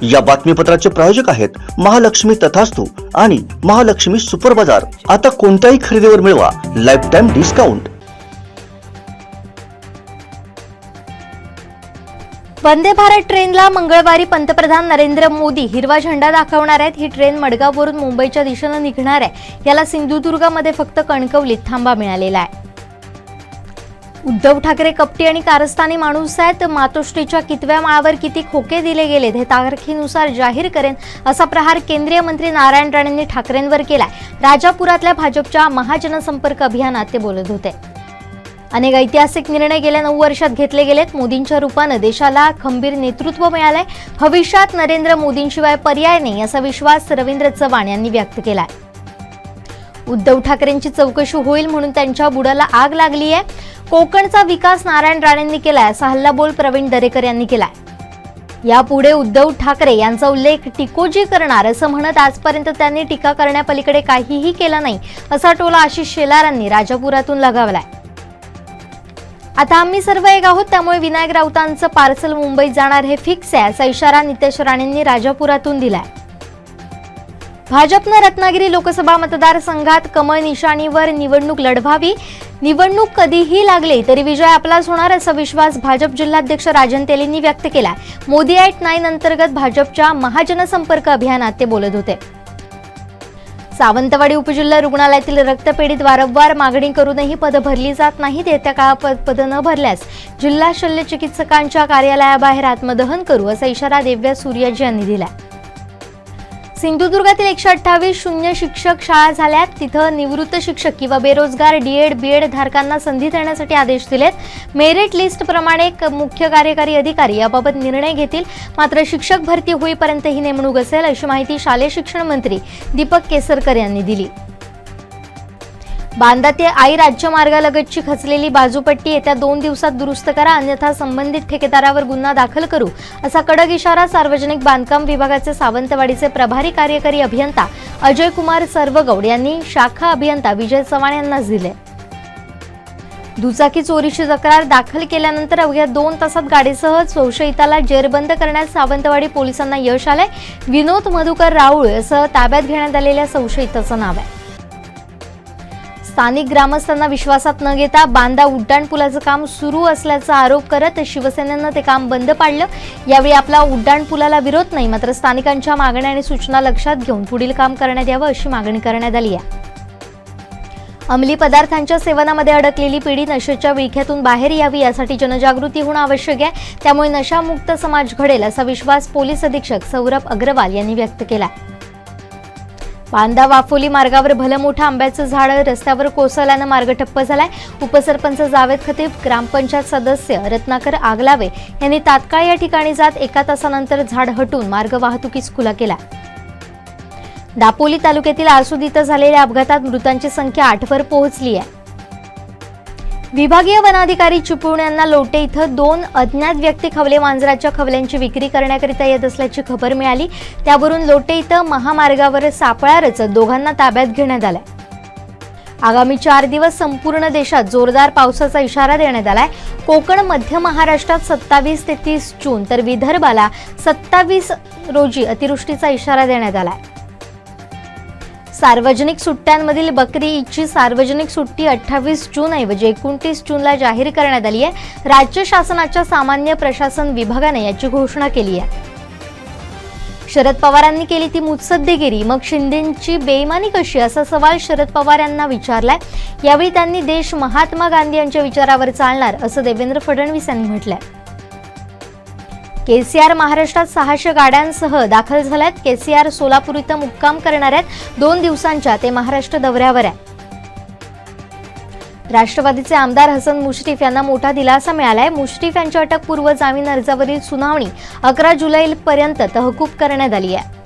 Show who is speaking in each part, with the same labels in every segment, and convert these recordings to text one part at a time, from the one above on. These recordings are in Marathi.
Speaker 1: या बातमीपत्राचे प्रायोजक आहेत महालक्ष्मी तथास्तु आणि महालक्ष्मी सुपर बाजार। आता कोणत्याही खरेदीवर मिळवा life time discount.
Speaker 2: Vande Bharat ट्रेनला मंगळवारी पंतप्रधान नरेंद्र मोदी हिरवा झेंडा दाखवणार आहेत। ही ट्रेन मडगाववरून मुंबईच्या दिशेने निघणार आहे। याला सिंधुदुर्गमध्ये फक्त कणकवलीत थांबा मिळालेला आहे। उद्धव ठाकरे कपटी आणि कारस्थानी माणूस आहेत। मातोश्रीच्या कितव्या माळावर किती खोके दिले गेलेत हे तारखेनुसार जाहीर करेन असा प्रहार केंद्रीय मंत्री नारायण राणेंनी ठाकरेंवर केलाय। राजापुरातल्या भाजपच्या महाजनसंपर्क अभियानात ते बोलत होते। अनेक ऐतिहासिक निर्णय गेल्या 9 वर्षात घेतले गेलेत। मोदींच्या रूपाने देशाला खंबीर नेतृत्व मिळालंय। भविष्यात नरेंद्र मोदींशिवाय पर्याय नाही असा विश्वास रवींद्र चव्हाण यांनी व्यक्त केलाय। उद्धव ठाकरेंची चौकशी होईल म्हणून त्यांच्या बुडाला आग लागली आहे। कोकणचा विकास नारायण राणेंनी केलाय असा हल्लाबोल प्रवीण दरेकर यांनी केलाय। यापुढे उद्धव ठाकरे यांचा उल्लेख टिकोजी करणार असं म्हणत आजपर्यंत त्यांनी टीका करण्यापलीकडे काहीही केलं नाही असा टोला आशिष शेलारांनी राजापुरातून लगावलाय। आता आम्ही सर्व एक आहोत त्यामुळे विनायक राऊतांचं पार्सल मुंबईत जाणार हे फिक्स आहे असा इशारा नितेश राणेंनी राजापुरातून दिलाय। भाजपनं रत्नागिरी लोकसभा मतदारसंघात कमळ निशाणीवर निवडणूक लढवावी। निवडणूक कधीही लागली तरी विजय आपलाच होणार असा विश्वास भाजप जिल्हाध्यक्ष राजन तेलींनी व्यक्त केला। मोदी ॲट 9 अंतर्गत भाजपच्या महाजनसंपर्क अभियानात ते बोलत होते। सावंतवाडी उपजिल्हा रुग्णालयातील रक्तपेढीत वारंवार मागणी करूनही पद भरली जात नाहीत। येत्या काळात पद न भरल्यास जिल्हा शल्य चिकित्सकांच्या कार्यालयाबाहेर आत्मदहन करू असा इशारा देव्या सूर्याजी यांनी दिला। सिंधुदुर्गातील 128 शून्य शिक्षक शाळा झाल्यात। तिथं निवृत्त शिक्षक किंवा बेरोजगार डीएड बीएड धारकांना संधी देण्यासाठी आदेश दिलेत। मेरिट लिस्ट प्रमाणे मुख्य कार्यकारी अधिकारी याबाबत निर्णय घेतील। मात्र शिक्षक भरती होईपर्यंत ही नेमणूक असेल अशी माहिती शालेय शिक्षण मंत्री दीपक केसरकर यांनी दिली। बांदा ते आई राज्यमार्गालगतची खचलेली बाजूपट्टी येत्या 2 दिवसात दुरुस्त करा अन्यथा संबंधित ठेकेदारावर गुन्हा दाखल करू असा कडक इशारा सार्वजनिक बांधकाम विभागाचे सावंतवाडीचे प्रभारी कार्यकारी अभियंता अजय कुमार सर्वगौड यांनी शाखा अभियंता विजय चव्हाण यांना दिले। दुचाकी चोरीची तक्रार दाखल केल्यानंतर अवघ्या 2 तासात गाडीसह संशयिताला जेरबंद करण्यात सावंतवाडी पोलिसांना यश आलंय। विनोद मधुकर राऊळ असं ताब्यात घेण्यात आलेल्या संशयिताचं नाव आहे। स्थानिक ग्रामस्थांना विश्वासात न घेता बांदा उड्डाणपुलाचं काम सुरू असल्याचा आरोप करत शिवसेनेनं ते काम बंद पाडलं। यावेळी आपला उड्डाणपुलाला विरोध नाही मात्र स्थानिकांच्या मागण्या आणि सूचना लक्षात घेऊन पुढील काम करण्यात यावं अशी मागणी करण्यात आली आहे। अंमली पदार्थांच्या सेवनामध्ये अडकलेली पिढी नशेच्या विळख्यातून बाहेर यावी यासाठी जनजागृती होणं आवश्यक आहे। त्यामुळे नशामुक्त समाज घडेल असा विश्वास पोलीस अधीक्षक सौरभ अग्रवाल यांनी व्यक्त केला। बांदा वाफोली मार्गावर भलं मोठं आंब्याचं झाड रस्त्यावर कोसळल्यानं मार्ग ठप्प झालाय। उपसरपंच जावेद खतीब ग्रामपंचायत सदस्य रत्नाकर आगलावे यांनी तात्काळ या ठिकाणी जात 1 तासानंतर झाड हटून मार्ग वाहतुकीस खुला केला। दापोली तालुक्यातील आसुद इथं झालेल्या अपघातात मृतांची संख्या 8 वर पोहोचली आहे। विभागीय वनाधिकारी चिपळूण यांना लोटे इथं 2 अज्ञात व्यक्ती खवले मांजराच्या खवल्यांची विक्री करण्याकरिता येत असल्याची खबर मिळाली। त्यावरून लोटे इथं महामार्गावर सापळा रचत दोघांना ताब्यात घेण्यात आलाय। आगामी 4 दिवस संपूर्ण देशात जोरदार पावसाचा इशारा देण्यात आलाय। कोकण मध्य महाराष्ट्रात 27 ते 30 जून तर विदर्भाला 27 रोजी अतिवृष्टीचा इशारा देण्यात आलाय। सार्वजनिक सुट्ट्यांमधील बकरी ईदची सार्वजनिक सुट्टी 28 जून ऐवजी 29 जूनला जाहीर करण्यात आली आहे। राज्य शासनाच्या सामान्य प्रशासन विभागाने याची घोषणा केली आहे। शरद पवारांनी केली ती मुत्सद्देगिरी मग शिंदेंची बेईमानी कशी असा सवाल शरद पवार यांना विचारलाय। यावेळी त्यांनी देश महात्मा गांधी यांच्या विचारावर चालणार असं देवेंद्र फडणवीस यांनी म्हटलंय। केसीआर महाराष्ट्रात 600 गाड्यांसह दाखल झाल्यात। केसीआर सोलापूर इथं मुक्काम करणार आहेत। 2 दिवसांच्या ते महाराष्ट्र दौऱ्यावर आहे। राष्ट्रवादीचे आमदार हसन मुश्रीफ यांना मोठा दिलासा मिळालाय। मुश्रीफ यांच्या अटकपूर्व जामीन अर्जावरील सुनावणी 11 जुलैपर्यंत तहकूब करण्यात आली आहे।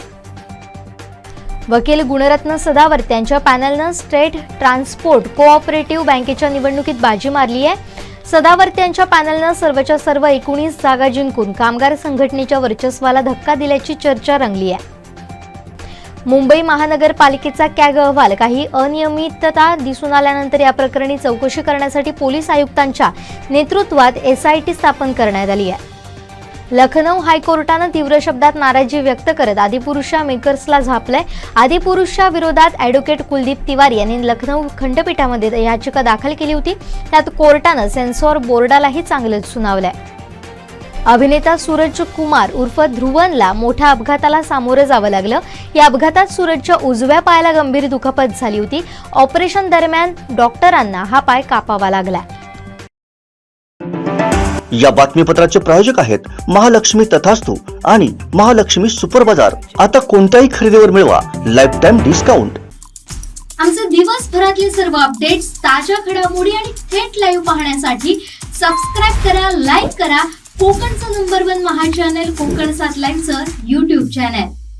Speaker 2: वकील गुणरत्न सदावर्ते यांच्या पॅनलनं स्टेट ट्रान्सपोर्ट कोऑपरेटिव्ह बँकेच्या निवडणुकीत बाजी मारली आहे। सदावर्ते यांच्या पॅनलनं सर्वच्या सर्व 19 जागा जिंकून कामगार संघटनेच्या वर्चस्वाला धक्का दिल्याची चर्चा रंगली आहे। मुंबई महानगरपालिकेचा कॅग अहवाल काही अनियमितता दिसून आल्यानंतर या प्रकरणी चौकशी करण्यासाठी पोलीस आयुक्तांच्या नेतृत्वात एसआयटी स्थापन करण्यात आली आहे। लखनौ हायकोर्टानं तीव्र शब्दात नाराजी व्यक्त करत आदिपुरुषच्या मेकर्सला झापलंय. आदिपुरुषच्या विरोधात ॲडव्होकेट कुलदीप तिवारी यांनी लखनौ खंडपीठामध्ये याचिका दाखल केली होती. त्यात कोर्टानं सेन्सॉर बोर्डालाही चांगलंच सुनावलंय. अभिनेता सूरज कुमार उर्फ ध्रुवनला मोठ्या अपघाताला सामोरं जावं लागलं. या अपघातात सूरजच्या उजव्या पायाला गंभीर दुखापत झाली होती. ऑपरेशन दरम्यान डॉक्टरांना हा पाय कापावा लागला.
Speaker 1: या बातमीपत्राचे प्रायोजक आहेत महालक्ष्मी तथास्तू आणि महालक्ष्मी सुपर बाजार. आता कोणत्याही खरेदीवर मिळवा लाईफ टाइम डिस्काउंट.
Speaker 3: आमचे दिवसभरातले सर्व अपडेट्स, ताज्या घडामोडी आणि थेट लाईव्ह पाहण्यासाठी सबस्क्राईब करा, लाईक करा कोकणचं नंबर 1 महा चॅनल कोकण 7 लाईनचं YouTube चॅनल.